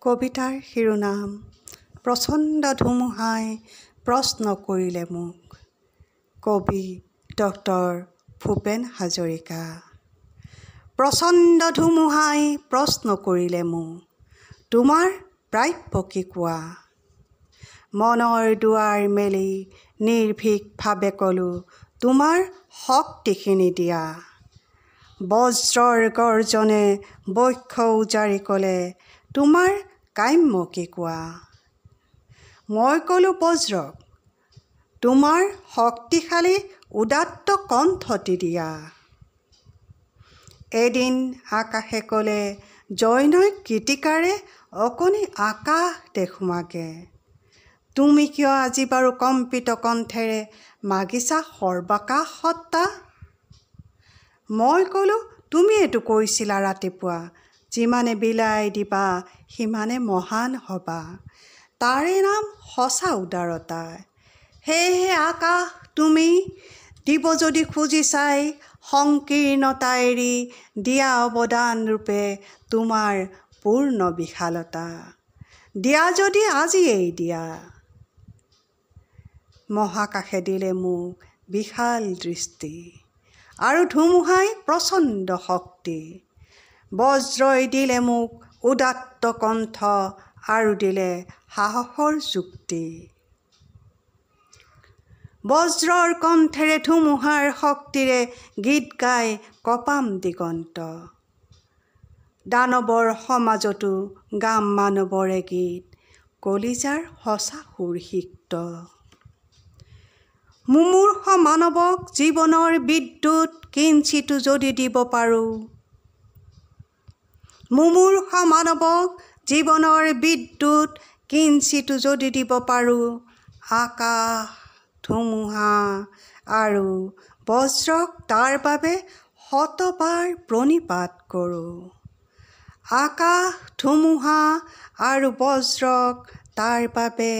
কবিতাৰ শিৰোনাম প্ৰচণ্ড ধুমুহাই প্ৰশ্ন কৰিলে মোক। কবি ডক্টৰ ভূপেন হাজৰিকা। প্ৰচণ্ড ধুমুহাই প্ৰশ্ন কৰিলে মোক, তোমাৰ প্ৰাপ্য কি কোৱা? মনৰ দুৱাৰ মেলি নিৰ্ভীকভাৱে ক'লো, তোমাৰ শক্তিখিনি দিয়া। বজ্ৰৰ গৰ্জনে বক্ষ উজাৰি ক'লে, তোমাৰ কাম্য কি কোৱা? মই ক'লো বজ্ৰক, তোমাৰ শক্তিশালী উদাত্ত কণ্ঠটি দিয়া। এদিন আকাশে ক'লে, জয়নৈক গীতিকাৰে অকণি আকাশ দেখোৱাগে। তুমি কিয় আজি বাৰু কম্পিত কণ্ঠেৰে মাগিছা সৰ্বাকাশ সত্তা? মই ক'লো, তুমিয়েতো কৈছিলা ৰাতিপুৱা, যিমানে বিলাই দিবা সিমানে মহান হ'বা। তাৰে নাম সঁচা উদাৰতা। সেয়েহে আকাশ তুমি দিব যদি খুজিছাই সংকীৰ্ণতা এৰি, দিয়া অৱদান ৰূপে তোমাৰ পূৰ্ণ বিশালতা। দিয়া যদি আজিয়েই দিয়া। মহাকাশে দিলে মোক বিশাল দৃষ্টি, আৰু ধুমুহাই প্ৰচণ্ড শক্তি। বজ্ৰই দিলে মোক উদাত্ত কণ্ঠ, আৰু দিলে সাহসৰ যুক্তি। বজ্ৰৰ কণ্ঠেৰে ধুমুহাৰ শক্তিৰে গীত গাই কপাম দিগন্ত। দানৱৰ সমাজতো গাম মানৱৰে গীত, কলিজাৰ সঁচা সুৰ সিক্ত। মুমূৰ্ষ মানৱক জীৱনৰ বিদ্যুৎ কিঞ্চিতো যদি দিব পাৰোঁ, মুমূৰ্ষ মানৱক জীৱনৰ বিদ্যুৎ কিঞ্চিতো যদি দিব পাৰোঁ, আকাশ, ধুমুহা আৰু বজ্ৰক তাৰ বাবে শতবাৰ প্ৰণিপাত কৰোঁ। আকাশ, ধুমুহা আৰু বজ্ৰক তাৰ বাবে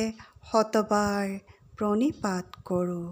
শতবাৰ প্ৰণিপাত কৰোঁ।